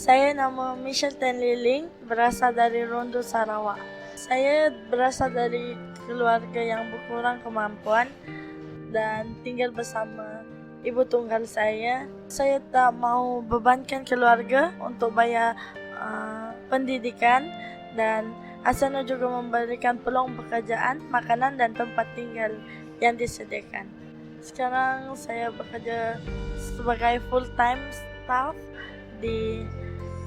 Saya nama Michelle Tenliling, berasal dari Rondo, Sarawak. Saya berasal dari keluarga yang berkurang kemampuan dan tinggal bersama ibu tunggal saya. Saya tak mau bebankan keluarga untuk bayar pendidikan, dan Asana juga memberikan peluang pekerjaan, makanan dan tempat tinggal yang disediakan. Sekarang saya bekerja sebagai full-time staff di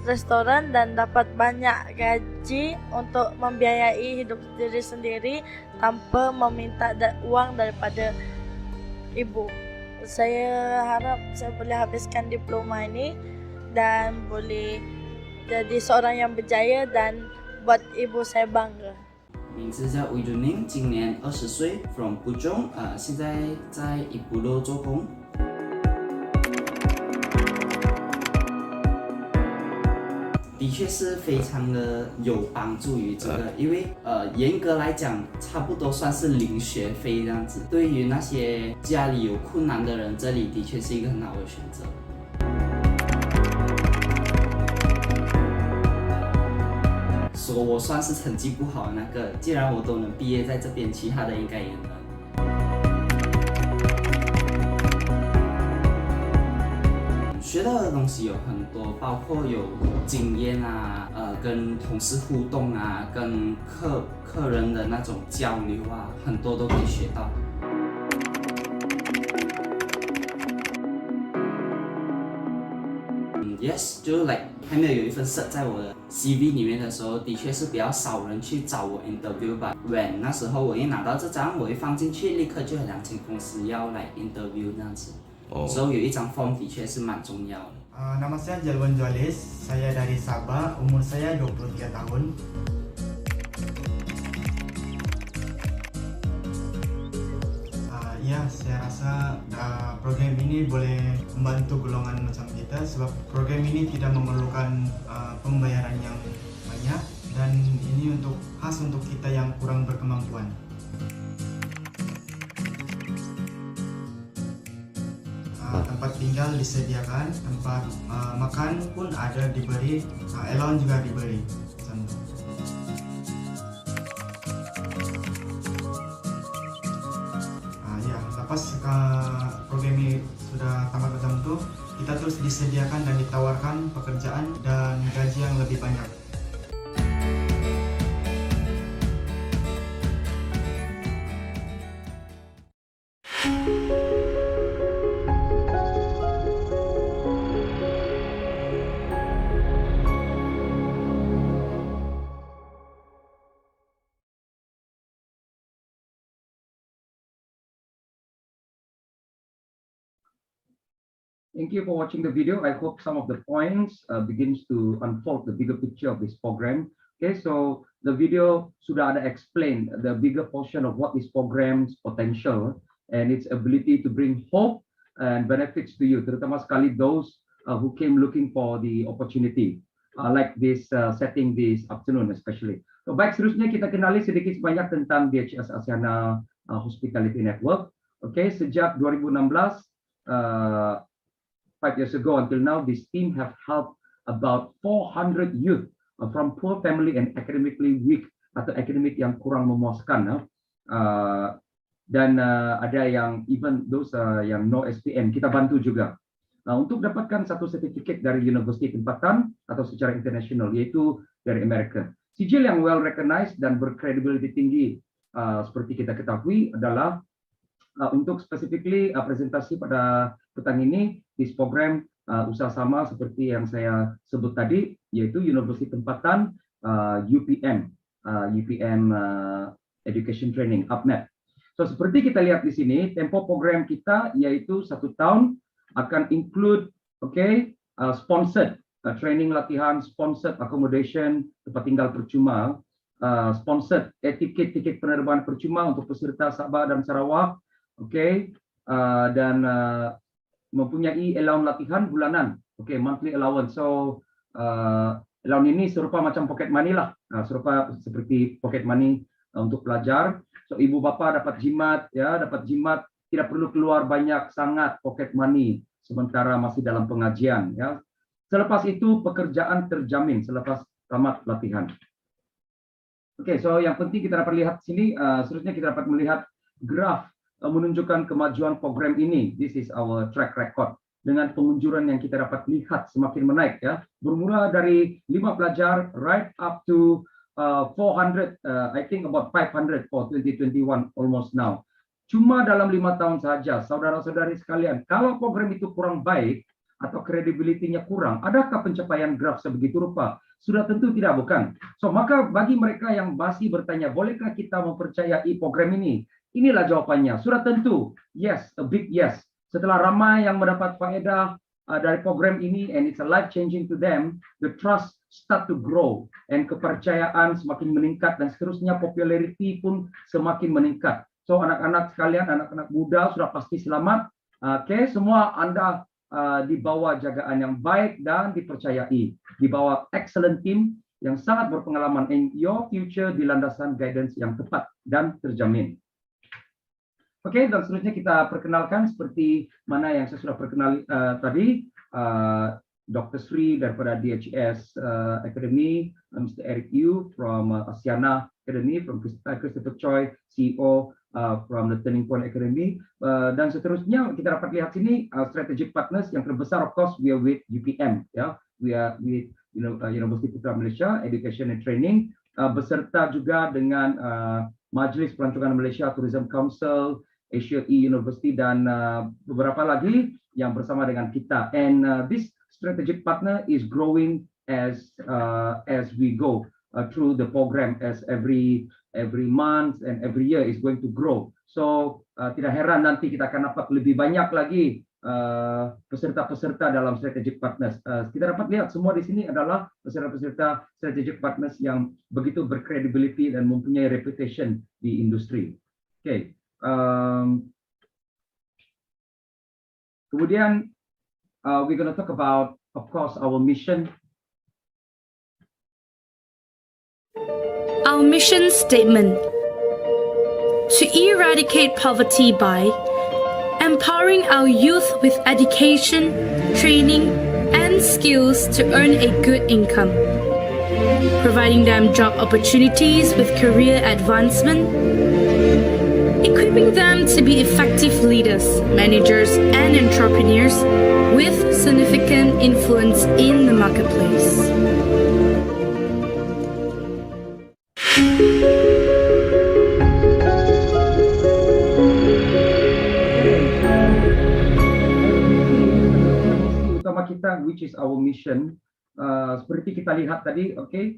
restoran dan dapat banyak gaji untuk membiayai hidup diri sendiri tanpa meminta uang daripada ibu. Saya harap saya boleh habiskan diploma ini dan boleh jadi seorang yang berjaya dan buat ibu saya bangga. 名字叫韦伦宁，今年20岁 ，from 浦中，现在在一部落做工。的确是非常的有帮助于这个，因为严格来讲，差不多算是零学费这样子。对于那些家里有困难的人，这里的确是一个很好的选择。说我算是成绩不好的那个，既然我都能毕业在这边，其他的应该也能。学到的东西有很多，包括有经验啊，跟同事互动啊，跟客人的那种交流啊，很多都可以学到。Yes， 就是 like 还没有一份 cert 在我的 CV 里面的时候，的确是比较少人去找我 interview 吧。When 那时候我一拿到这张，我一放进去，立刻就有2间公司要来 interview 这样子。所以有一张 form 的确是蛮重要的。Nama saya Jalwan Jualis, saya dari Sabah, umur saya 23 tahun. Ya, saya rasa program ini boleh membantu golongan macam kita sebab program ini tidak memerlukan pembayaran yang banyak dan ini khas untuk kita yang kurang berkemampuan. Tempat tinggal disediakan, tempat makan pun ada diberi, allowance juga diberi. Lepas program ini sudah tamat tertentu, kita terus disediakan dan ditawarkan pekerjaan dan gaji yang lebih banyak. Thank you for watching the video. I hope some of the points begins to unfold the bigger picture of this program. Okay, so the video sudah ada explain the bigger portion of what this program's potential and its ability to bring hope and benefits to you, terutama sekali those who came looking for the opportunity like this setting this afternoon especially. So baik, seterusnya kita kenali sedikit sebanyak tentang DHS Asiana Hospitality Network. Okay, sejak 2016 5 years ago until now, this team have helped about 400 youth from poor family and academically weak atau akademik yang kurang memuaskan. Dan ada yang even those yang no SPM, kita bantu juga. Untuk dapatkan satu sertifikat dari universiti tempatan atau secara internasional, yaitu dari Amerika. Sijil yang well recognized dan berkredibiliti tinggi seperti kita ketahui adalah untuk specifically presentasi pada petang ini, this program usaha sama seperti yang saya sebut tadi, yaitu Universiti Tempatan UPM Education Training UPNET. So seperti kita lihat di sini, tempo program kita yaitu 1 tahun akan include sponsored training latihan, sponsored accommodation tempat tinggal percuma, sponsored tiket penerbangan percuma untuk peserta Sabah dan Sarawak, dan mempunyai allowance latihan bulanan, monthly allowance. So allowance ini serupa macam pocket money lah, serupa seperti pocket money untuk pelajar. So ibu bapa dapat jimat, tidak perlu keluar banyak sangat pocket money sementara masih dalam pengajian, ya. Selepas itu pekerjaan terjamin selepas tamat pelatihan. Oke, so yang penting kita dapat lihat sini, seterusnya kita dapat melihat graf menunjukkan kemajuan program ini. This is our track record. Dengan pengunjuran yang kita dapat lihat semakin menaik ya. Bermula dari 5 pelajar right up to 400, I think about 500 for 2021 almost now. Cuma dalam 5 tahun saja, saudara-saudari sekalian, kalau program itu kurang baik atau kredibilitinya kurang, adakah pencapaian graf sebegitu rupa? Sudah tentu tidak, bukan? So, maka bagi mereka yang masih bertanya, bolehkah kita mempercayai program ini? Inilah jawabannya. Sudah tentu, yes, a big yes. Setelah ramai yang mendapat faedah dari program ini, and it's a life-changing to them, the trust start to grow, and kepercayaan semakin meningkat, dan seterusnya popularity pun semakin meningkat. So, anak-anak sekalian, anak-anak muda sudah pasti selamat. Oke, semua Anda di bawah jagaan yang baik dan dipercayai, di bawah excellent team yang sangat berpengalaman, and your future di landasan guidance yang tepat dan terjamin. Oke, dan seterusnya kita perkenalkan seperti mana yang saya sudah perkenali tadi, Dr. Sri daripada DHS Academy, Mr. Eric Yu from Asiana Academy, from Christopher Choi, CEO from the Turning Point Academy, dan seterusnya kita dapat lihat sini strategic partners yang terbesar, of course we are with UPM, ya, we are with University Putra Malaysia Education and Training, beserta juga dengan Majlis Pelancongan Malaysia Tourism Council, Asia University, dan beberapa lagi yang bersama dengan kita. And this strategic partner is growing as we go through the program, as every month and every year is going to grow. So tidak heran nanti kita akan dapat lebih banyak lagi peserta-peserta dalam strategic partners. Kita dapat lihat semua di sini adalah peserta-peserta strategic partners yang begitu berkredibiliti dan mempunyai reputation di industri. Okay. Kemudian we're going to talk about, of course, our mission. Our mission statement: to eradicate poverty by empowering our youth with education, training, and skills to earn a good income, providing them job opportunities with career advancement, equipping them to be effective leaders, managers, and entrepreneurs with significant influence in the marketplace. Utama kita, which is our mission, seperti kita lihat tadi, okay,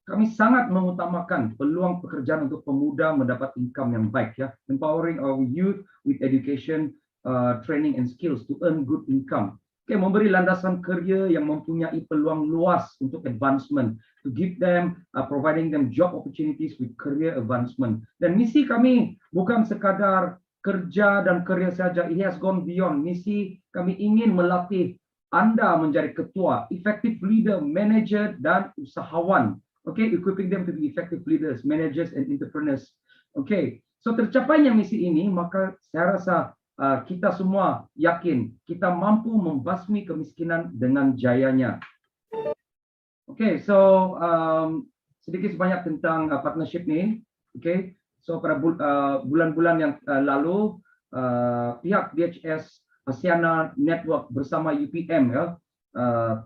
kami sangat mengutamakan peluang pekerjaan untuk pemuda mendapat income yang baik, ya, empowering our youth with education, training and skills to earn good income. Okay, memberi landasan kerja yang mempunyai peluang luas untuk advancement, to give them, providing them job opportunities with career advancement. Dan misi kami bukan sekadar kerja dan kerja saja, it has gone beyond. Misi kami ingin melatih Anda menjadi ketua, effective leader, manager, dan usahawan. Okay, equipping them to be effective leaders, managers, and entrepreneurs. Okay, so tercapainya misi ini, maka saya rasa kita semua yakin kita mampu membasmi kemiskinan dengan jayanya. Okay, so sedikit sebanyak tentang partnership ini. Okay, so pada bulan-bulan yang lalu, pihak DHS Asiana Network bersama UPM, ya,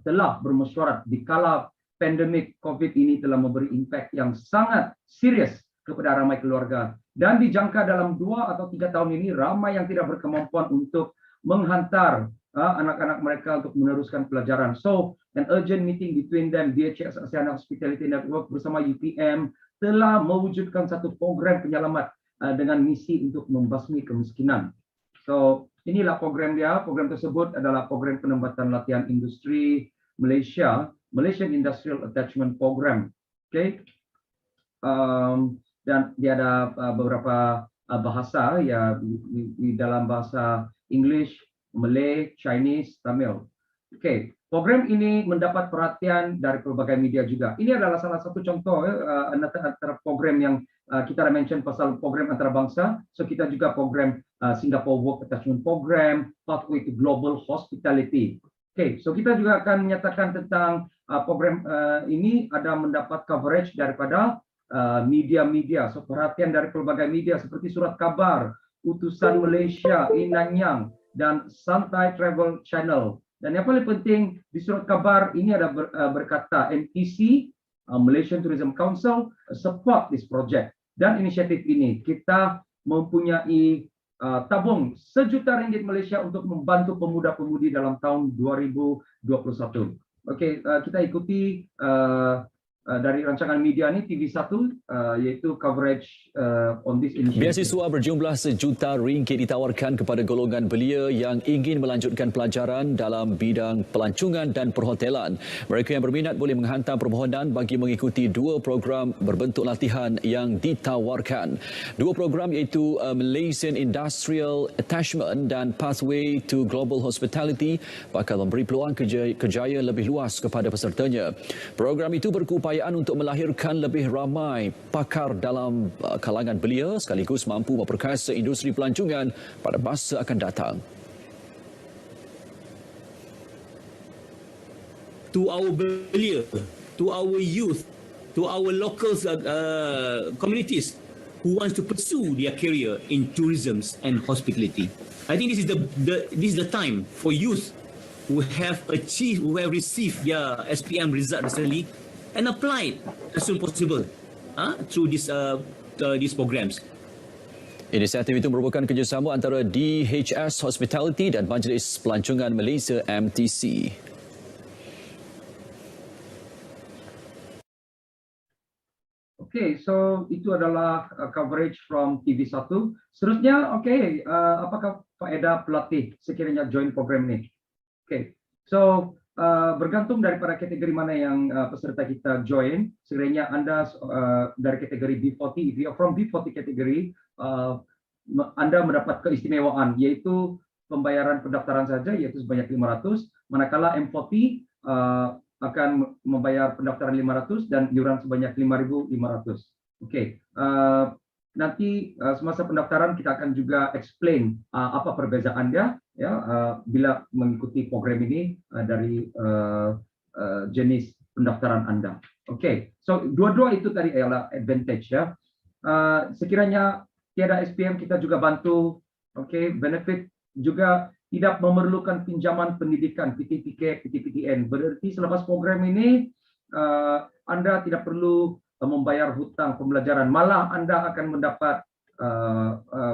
telah bermesyuarat di kala pandemik COVID ini telah memberi impact yang sangat serius kepada ramai keluarga. Dan dijangka dalam 2 atau 3 tahun ini, ramai yang tidak berkemampuan untuk menghantar anak-anak mereka untuk meneruskan pelajaran. So, an urgent meeting between them, DHS Asiana Hospitality Network bersama UPM, telah mewujudkan satu program penyelamat dengan misi untuk membasmi kemiskinan. So, inilah program dia. Program tersebut adalah program penempatan latihan industri Malaysia, Malaysian Industrial Attachment Program. Okay. Dan dia ada beberapa bahasa, ya, di dalam bahasa English, Malay, Chinese, Tamil. Okay. Program ini mendapat perhatian dari berbagai media juga. Ini adalah salah satu contoh antara program yang kita mention pasal program antarabangsa. So kita juga program Singapore Work Attachment Program, Pathway to Global Hospitality. Okay, so kita juga akan menyatakan tentang program ini ada mendapat coverage daripada media-media, so perhatian dari pelbagai media seperti Surat Khabar, Utusan Malaysia, Inanyang, dan Santai Travel Channel. Dan yang paling penting di Surat Khabar ini ada berkata MTC, Malaysian Tourism Council, support this project. Dan inisiatif ini kita mempunyai tabung RM1 juta Malaysia untuk membantu pemuda-pemudi dalam tahun 2021. Okey, kita ikuti dari rancangan media ni TV1 iaitu coverage on this initiative. Beasiswa berjumlah RM1 juta ditawarkan kepada golongan belia yang ingin melanjutkan pelajaran dalam bidang pelancongan dan perhotelan. Mereka yang berminat boleh menghantar permohonan bagi mengikuti dua program berbentuk latihan yang ditawarkan. Dua program iaitu Malaysian Industrial Attachment dan Pathway to Global Hospitality bakal memberi peluang kerjaya lebih luas kepada pesertanya. Program itu berupaya untuk melahirkan lebih ramai pakar dalam kalangan belia sekaligus mampu memperkasa industri pelancongan pada masa akan datang. To our belia, to our youth, to our local communities who wants to pursue their career in tourism and hospitality. I think this is the time for youth who have received their SPM result recently and applied as soon as possible through these programs. Inisiatif itu merupakan kerjasama antara DHS Hospitality dan Majlis Pelancongan Malaysia MTC. Okay, so itu adalah coverage from TV1. Seterusnya, okay, apakah faedah pelatih sekiranya join program ini? Okay, so bergantung daripada kategori mana yang peserta kita join. Sekiranya anda dari kategori B40, if you are from B40 kategori, anda mendapat keistimewaan iaitu pembayaran pendaftaran saja iaitu sebanyak 500, manakala M40 akan membayar pendaftaran 500 dan iuran sebanyak 5,500. Okey. Nanti semasa pendaftaran kita akan juga explain apa perbezaan dia ya bila mengikuti program ini dari jenis pendaftaran anda. Okey. So dua-dua itu tadi adalah advantage ya. Sekiranya tiada SPM kita juga bantu benefit juga tidak memerlukan pinjaman pendidikan PTPK, PTPTN. Berarti selepas program ini anda tidak perlu membayar hutang pembelajaran, malah anda akan mendapat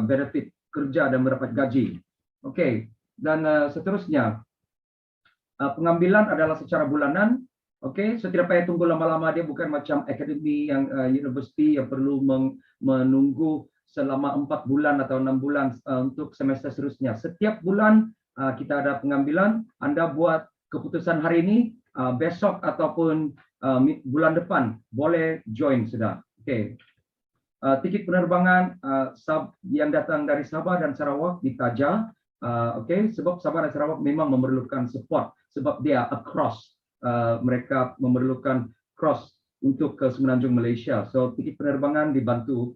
benefit kerja dan mendapat gaji. Okey, dan seterusnya pengambilan adalah secara bulanan. Okey, so tidak payah tunggu lama-lama, dia bukan macam akademi yang universiti yang perlu menunggu selama 4 bulan atau 6 bulan untuk semester seterusnya. Setiap bulan kita ada pengambilan, anda buat keputusan hari ini, besok ataupun bulan depan boleh join sudah. Okey. Tiket penerbangan yang datang dari Sabah dan Sarawak ditaja. Okey, sebab Sabah dan Sarawak memang memerlukan support sebab dia across, mereka memerlukan cross untuk ke Semenanjung Malaysia. So tiket penerbangan dibantu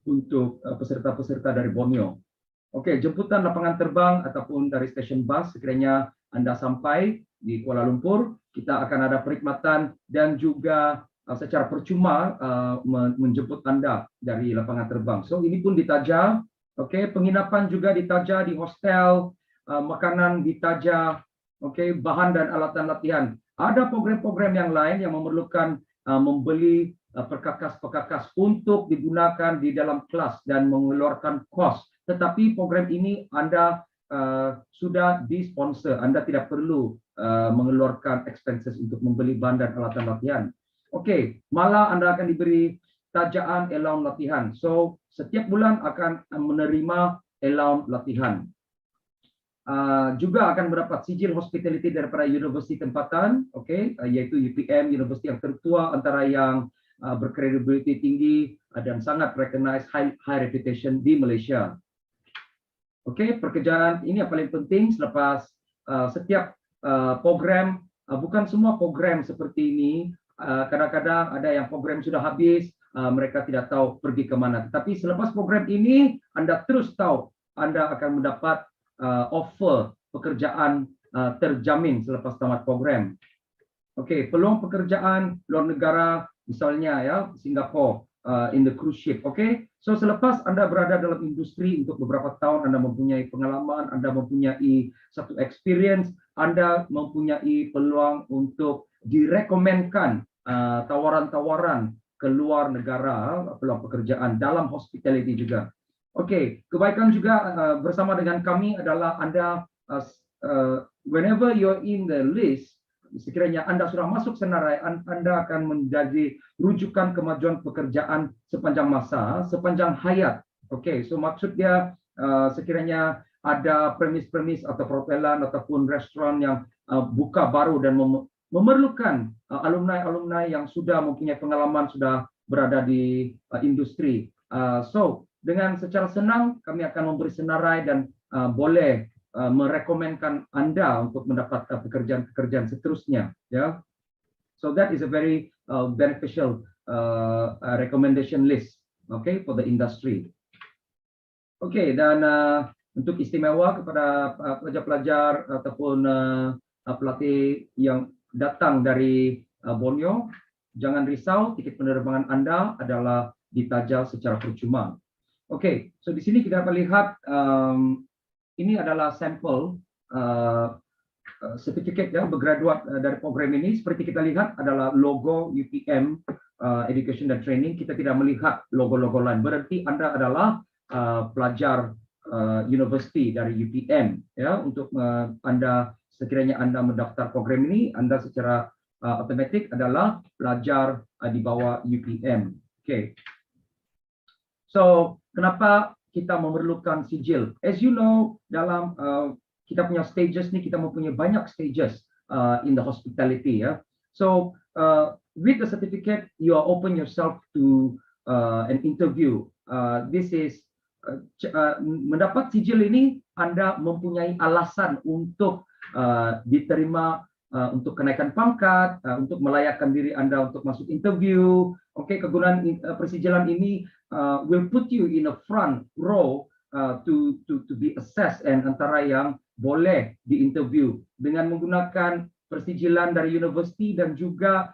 untuk peserta-peserta dari Borneo. Okey, jemputan lapangan terbang ataupun dari stesen bas sekiranya anda sampai di Kuala Lumpur, kita akan ada perkhidmatan dan juga secara percuma menjemput anda dari lapangan terbang. So ini pun ditaja. Okey, penginapan juga ditaja di hostel, makanan ditaja, okey, bahan dan alatan latihan. Ada program-program yang lain yang memerlukan membeli perkakas-perkakas untuk digunakan di dalam kelas dan mengeluarkan kos. Tetapi program ini anda sudah disponsor, anda tidak perlu mengeluarkan expenses untuk membeli bahan dan alatan latihan. Okey, malah anda akan diberi tajaan allowance latihan. So setiap bulan akan menerima allowance latihan. Juga akan mendapat sijil hospitality daripada universiti tempatan, okey, iaitu UPM, universiti yang tertua antara yang berkredibiliti tinggi dan sangat recognized high reputation di Malaysia. Okey, pekerjaan ini yang paling penting selepas setiap program, bukan semua program seperti ini. Kadang-kadang ada yang program sudah habis, mereka tidak tahu pergi ke mana. Tetapi selepas program ini, anda terus tahu anda akan mendapat offer pekerjaan terjamin selepas tamat program. Okey, peluang pekerjaan luar negara misalnya ya Singapura in the cruise ship. Okey, so selepas Anda berada dalam industri untuk beberapa tahun, Anda mempunyai pengalaman, Anda mempunyai satu experience, Anda mempunyai peluang untuk direkomenkan tawaran-tawaran ke luar negara, peluang pekerjaan dalam hospitality juga. Okey, kebaikan juga bersama dengan kami adalah Anda whenever you're in the list, sekiranya Anda sudah masuk senarai, Anda akan menjadi rujukan kemajuan pekerjaan sepanjang masa, sepanjang hayat. Okey, so maksud dia sekiranya ada premis-premis atau perhotelan ataupun restoran yang buka baru dan memerlukan alumni-alumni yang sudah mempunyai pengalaman, sudah berada di industri. So, dengan secara senang kami akan memberi senarai dan boleh merekomenkan Anda untuk mendapat pekerjaan-pekerjaan seterusnya. Ya, so that is a very beneficial recommendation list, okay, for the industry. Okay, dan untuk istimewa kepada pelajar-pelajar ataupun pelatih yang datang dari Borneo, jangan risau, tiket penerbangan Anda adalah ditajal secara percuma. Okey, so di sini kita dapat lihat ini adalah sampel sertifikat yang bergraduat dari program ini. Seperti kita lihat adalah logo UPM Education dan Training. Kita tidak melihat logo-logo lain. Berarti Anda adalah pelajar universiti dari UPM. Ya, untuk Anda sekiranya Anda mendaftar program ini, Anda secara otomatik adalah pelajar di bawah UPM. Okey. So, kenapa kita memerlukan sijil? As you know, dalam kita punya stages ni, kita mempunyai banyak stages in the hospitality. Ya. So, with the certificate, you are open yourself to an interview. This is mendapat sijil ini, Anda mempunyai alasan untuk diterima untuk kenaikan pangkat, untuk melayakkan diri Anda untuk masuk interview. Okey, kegunaan persijilan ini will put you in a front row to be assessed, and antara yang boleh diinterview dengan menggunakan persijilan dari universiti dan juga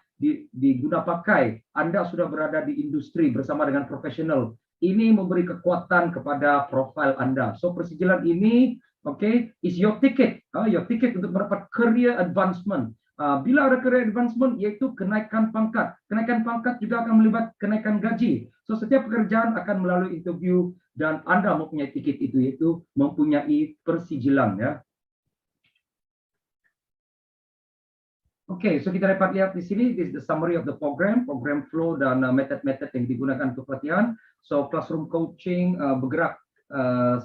diguna pakai. Anda sudah berada di industri bersama dengan profesional. Ini memberi kekuatan kepada profil Anda. So persijilan ini, okay, is your ticket untuk mendapat career advancement. Bila ada career advancement, iaitu kenaikan pangkat. Kenaikan pangkat juga akan melibat kenaikan gaji. So setiap pekerjaan akan melalui interview dan Anda mempunyai tiket itu, iaitu mempunyai persijilan. Ya. Okay, so kita dapat lihat di sini, this is the summary of the program flow dan method-method yang digunakan untuk pelatihan. So classroom coaching bergerak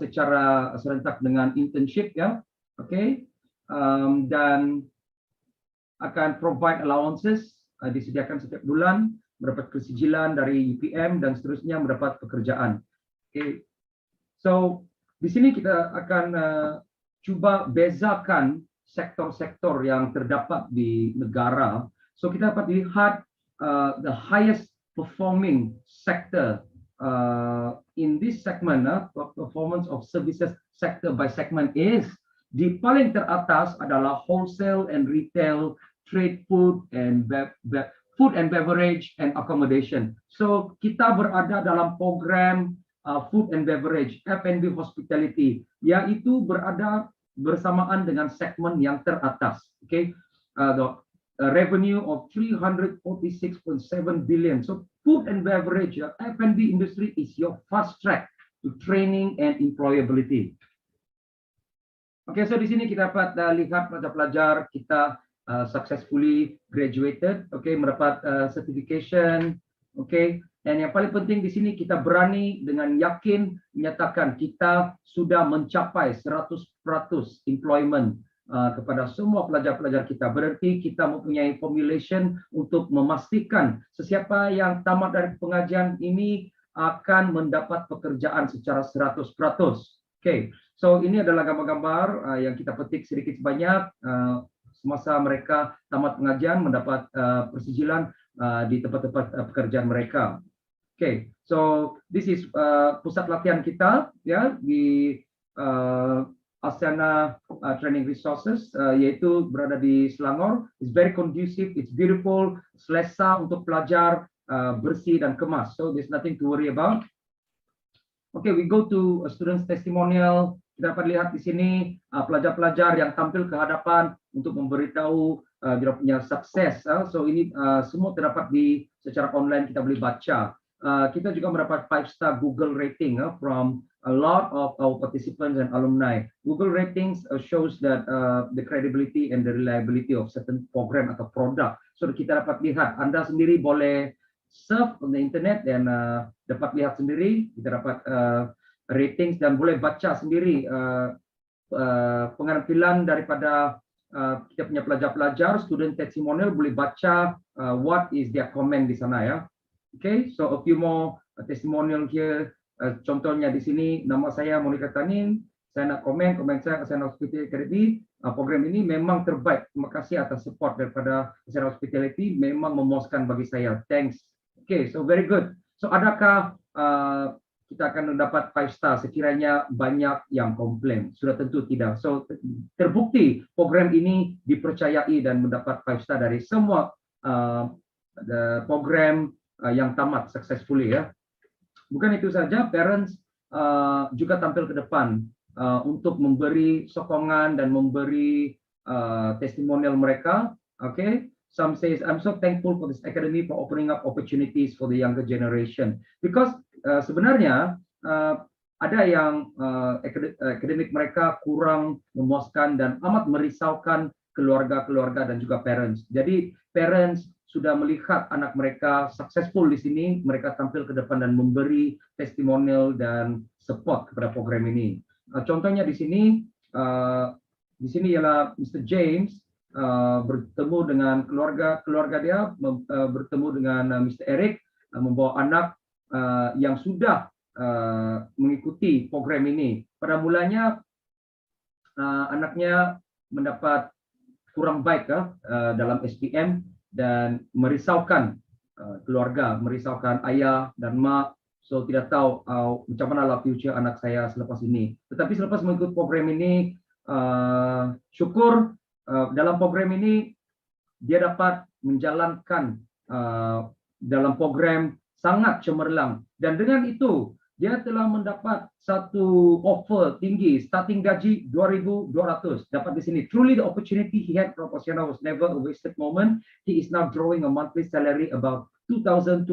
secara serentak dengan internship, ya, okay, dan akan provide allowances, disediakan setiap bulan, mendapat persijilan dari UPM dan seterusnya mendapat pekerjaan. Okay, so di sini kita akan cuba bezakan sektor-sektor yang terdapat di negara. So kita dapat lihat the highest performing sector in this segment, performance of services sector by segment is, di paling teratas adalah wholesale and retail, trade, food and beverage and accommodation. So kita berada dalam program food and beverage, F&B hospitality, yaitu berada bersamaan dengan segmen yang teratas. Okay, the revenue of 346.7 billion. So food and beverage, F&B industry is your fast track to training and employability. Okay, so di sini kita dapat lihat pelajar-pelajar kita successfully graduated, okay, mendapat certification, okay. Dan yang paling penting di sini kita berani dengan yakin menyatakan kita sudah mencapai 100% employment kepada semua pelajar-pelajar kita. Berarti kita mempunyai formulation untuk memastikan sesiapa yang tamat dari pengajian ini akan mendapat pekerjaan secara 100%. Okay, so ini adalah gambar-gambar yang kita petik sedikit sebanyak semasa mereka tamat pengajian, mendapat persijilan di tempat-tempat pekerjaan mereka. Okay, so this is pusat latihan kita, ya, di Asiana Training Resources, yaitu berada di Selangor. It's very conducive, it's beautiful, selesa untuk pelajar, bersih dan kemas. So there's nothing to worry about. Okay, we go to a student's testimonial. Kita dapat lihat di sini pelajar-pelajar yang tampil ke hadapan untuk memberitahu dia punya sukses. So ini semua terdapat di secara online, kita boleh baca. Kita juga mendapat 5-star Google rating from a lot of our participants and alumni. Google ratings shows that the credibility and the reliability of certain program atau produk. So kita dapat lihat, Anda sendiri boleh surf on the internet dan dapat lihat sendiri, kita dapat ratings dan boleh baca sendiri pengambilan daripada kita punya pelajar-pelajar, student testimonial, boleh baca what is their comment di sana ya. Okay, so a few more testimonial here. Contohnya di sini, nama saya Monica Tanin. Saya nak komen saya Asiana Hospitality Academy. Program ini memang terbaik. Terima kasih atas support daripada Asiana Hospitality. Memang memuaskan bagi saya. Thanks. Okay, so very good. So adakah kita akan mendapat 5 star sekiranya banyak yang komplain? Sudah tentu tidak. So terbukti program ini dipercayai dan mendapat 5 star dari semua program yang tamat successfully ya. Bukan itu saja, parents juga tampil ke depan untuk memberi sokongan dan memberi testimonial mereka. Okay, some says I'm so thankful for this academy for opening up opportunities for the younger generation, because sebenarnya ada yang akademik mereka kurang memuaskan dan amat merisaukan keluarga-keluarga dan juga parents. Jadi parents sudah melihat anak mereka successful di sini, mereka tampil ke depan dan memberi testimonial dan support kepada program ini. Contohnya di sini ialah Mr. James bertemu dengan keluarga dia, bertemu dengan Mr. Eric, membawa anak yang sudah mengikuti program ini. Pada mulanya anaknya mendapat kurang baik dalam SPM dan merisaukan keluarga, merisaukan ayah dan mak. So tidak tahu macam mana lah future anak saya selepas ini. Tetapi selepas mengikut program ini, syukur dalam program ini dia dapat menjalankan dalam program sangat cemerlang. Dan dengan itu dia telah mendapat satu offer tinggi, starting gaji 2,200. Dapat di sini. Truly the opportunity he had from Asiana was never a wasted moment. He is now drawing a monthly salary about 2,200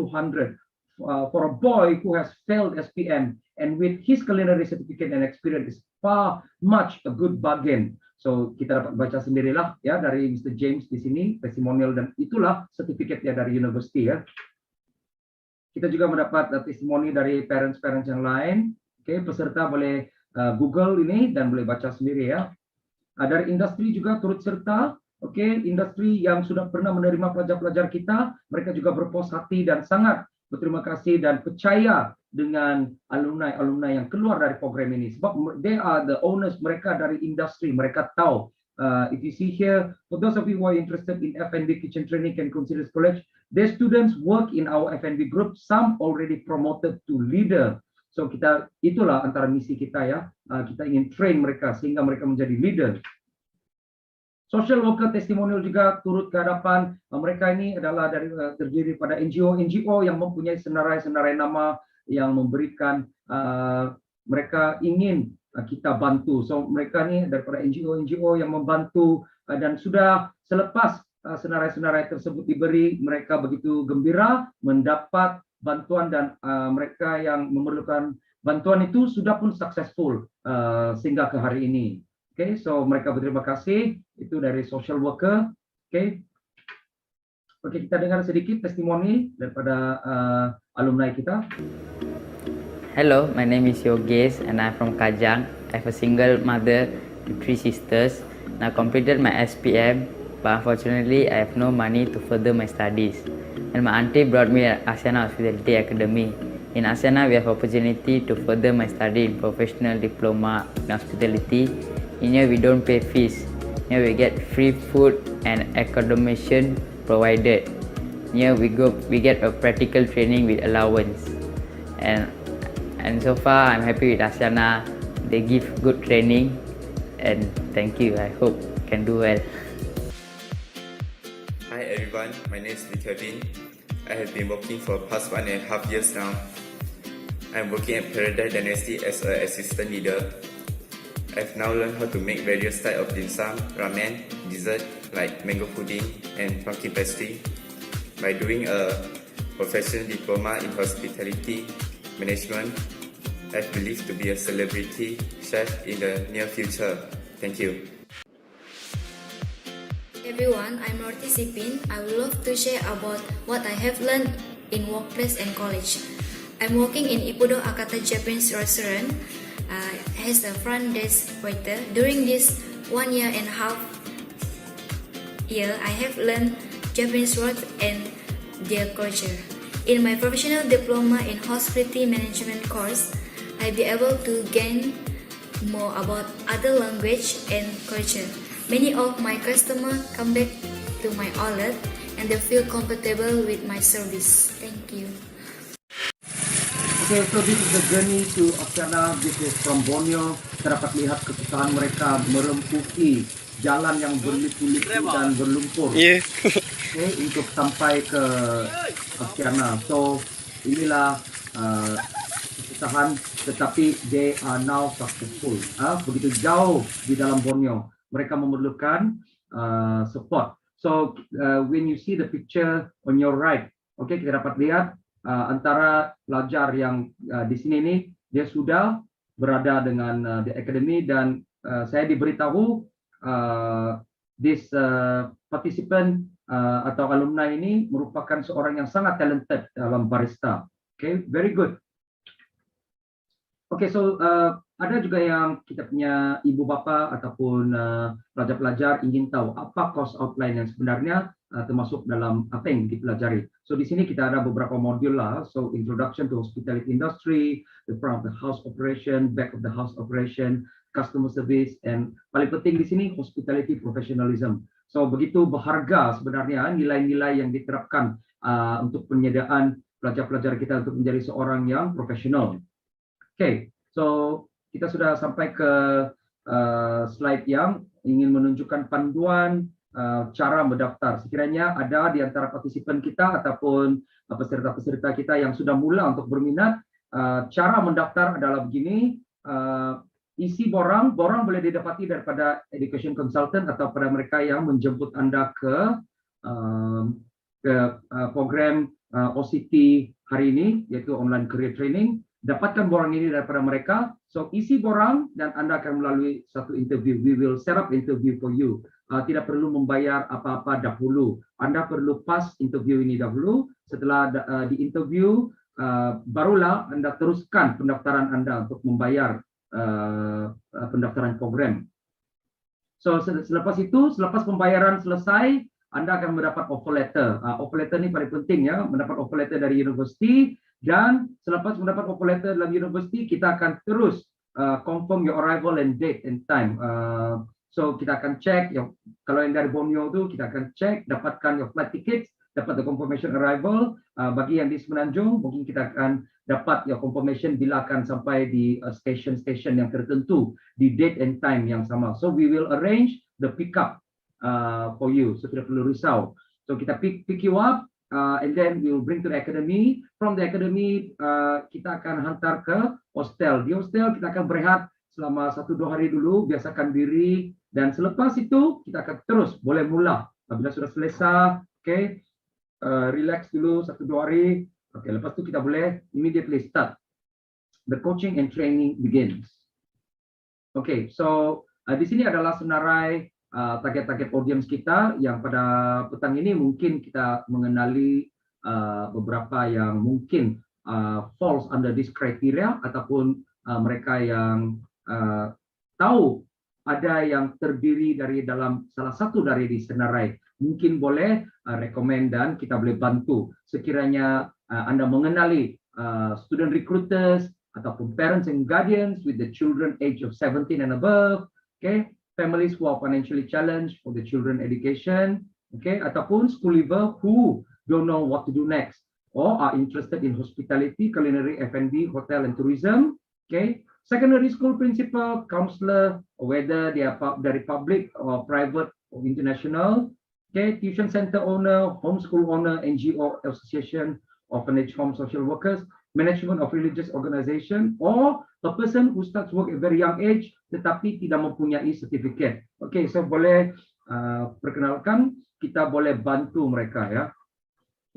for a boy who has failed SPM, and with his culinary certificate and experience is far much a good bargain. So kita dapat baca sendirilah ya dari Mr. James di sini testimonial, dan itulah sertifikatnya dari university ya. Kita juga mendapat testimoni dari parents-parents yang lain. Okay, peserta boleh Google ini dan boleh baca sendiri ya. Dari industri juga turut serta. Okay, industri yang sudah pernah menerima pelajar-pelajar kita, mereka juga berpuas hati dan sangat berterima kasih dan percaya dengan alumni-alumni yang keluar dari program ini. Sebab they are the owners, mereka dari industri, mereka tahu. If you see here, for those of you who are interested in F&B kitchen training can consider this college. Their students work in our F&B group. Some already promoted to leader. So itulah antara misi kita ya. Kita ingin train mereka sehingga mereka menjadi leader. Social worker testimonial juga turut ke hadapan. Mereka ini adalah terdiri pada NGO yang mempunyai senarai-senarai nama yang memberikan mereka ingin kita bantu. So mereka ni daripada NGO yang membantu, dan sudah selepas senarai-senarai tersebut diberi, mereka begitu gembira mendapat bantuan, dan mereka yang memerlukan bantuan itu sudah pun successful sehingga ke hari ini. Okay, so mereka berterima kasih. Itu dari social worker. Okay, kita dengar sedikit testimoni daripada alumni kita. Hello, my name is Yogesh and I'm from Kajang. I have a single mother with 3 sisters. And I completed my SPM, but unfortunately I have no money to further my studies. And my auntie brought me at Asiana Hospitality Academy. In Asiana, we have opportunity to further my study in professional diploma in hospitality. In here, we don't pay fees. Here, we get free food and accommodation provided. Here, we get a practical training with allowance. And so far, I'm happy with Asiana. They give good training. and thank you. I hope can do well. Hi everyone, my name is Kevin. I have been working for past 1.5 years now. I'm working at Paradise Dynasty as an assistant leader. I've now learned how to make various types of dim sum, ramen, dessert like mango pudding and pumpkin pastry. By doing a professional diploma in hospitality management, I believe to be a celebrity chef in the near future. Thank you. Everyone, I'm Norti Sipin. I would love to share about what I have learned in workplace and college. I'm working in Ippudo Akata Japanese restaurant as a front desk waiter. During this 1.5 years, I have learned Japanese words and their culture. In my professional diploma in hospitality management course, I'll be able to gain more about other language and culture. Many of my customers come back to my outlet and they feel comfortable with my service. Thank you. Okay, so this is the journey to Oceana. This is from Borneo. Kita dapat lihat kesusahan mereka merempuki jalan yang berliku-liku dan berlumpur. Okay, untuk sampai ke Oceana. So inilah kesusahan, tetapi they are now successful. Begitu jauh di dalam Borneo. Mereka memerlukan support. So when you see the picture on your right, okay, kita dapat lihat antara pelajar yang di sini nih, dia sudah berada dengan the academy, dan saya diberitahu this participant atau alumni ini merupakan seorang yang sangat talented dalam barista. Okay, very good. Okay, so ada juga yang kita punya ibu bapa ataupun pelajar-pelajar ingin tahu apa course outline yang sebenarnya termasuk dalam apa yang dipelajari. So di sini kita ada beberapa modul lah. So introduction to hospitality industry, the front of the house operation, back of the house operation, customer service, and paling penting di sini hospitality professionalism. So begitu berharga sebenarnya nilai-nilai yang diterapkan untuk penyediaan pelajar-pelajar kita untuk menjadi seorang yang profesional. Okay, so kita sudah sampai ke slide yang ingin menunjukkan panduan cara mendaftar. Sekiranya ada di antara partisipan kita ataupun peserta-peserta kita yang sudah mula untuk berminat, cara mendaftar adalah begini. Isi borang boleh didapati daripada education consultant atau pada mereka yang menjemput Anda ke program OCT hari ini, yaitu online career training. Dapatkan borang ini daripada mereka. So isi borang dan Anda akan melalui satu interview. We will set up interview for you. Tidak perlu membayar apa-apa dahulu. Anda perlu pass interview ini dahulu. Setelah di interview, barulah Anda teruskan pendaftaran Anda untuk membayar pendaftaran program. So selepas itu, selepas pembayaran selesai, Anda akan mendapat offer letter. Offer letter ini paling penting ya, mendapat offer letter dari universiti. Dan selepas mendapat offer letter dalam universiti, kita akan terus confirm your arrival and date and time. So kita akan cek, kalau yang dari Borneo tu kita akan cek, dapatkan your flight tickets, dapat the confirmation arrival. Bagi yang di Semenanjung, mungkin kita akan dapat your confirmation bila akan sampai di station-station yang tertentu, di date and time yang sama. So we will arrange the pick up for you, so tidak perlu risau. So kita pick you up. And then we will bring to the academy. From the academy, kita akan hantar ke hostel. Di hostel kita akan berehat selama 1-2 hari dulu, biasakan diri, dan selepas itu kita akan terus boleh mula. Bila sudah selesai, okay, relax dulu 1-2 hari. Okay, lepas itu kita boleh immediately start. The coaching and training begins. Okay, so di sini adalah senarai target-target audience kita yang pada petang ini mungkin kita mengenali beberapa yang mungkin falls under this criteria, ataupun mereka yang tahu ada yang terdiri dari dalam salah satu dari di senarai, mungkin boleh rekomend dan kita boleh bantu. Sekiranya Anda mengenali student recruiters ataupun parents and guardians with the children age of 17 and above, okay, families who are financially challenged for the children education, okay, ataupun school leaver who don't know what to do next or are interested in hospitality, culinary, F&B, hotel and tourism, okay. secondary school principal, counselor, whether they are dari public or private or international, okay, tuition center owner, homeschool owner, NGO association, orphanage home social workers, management of religious organization, or a person who starts work at very young age tetapi tidak mempunyai certificate. Okay, so boleh perkenalkan, kita boleh bantu mereka ya.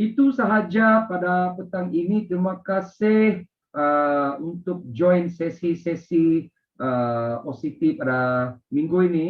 Itu sahaja pada petang ini. Terima kasih untuk join sesi-sesi OCT pada minggu ini.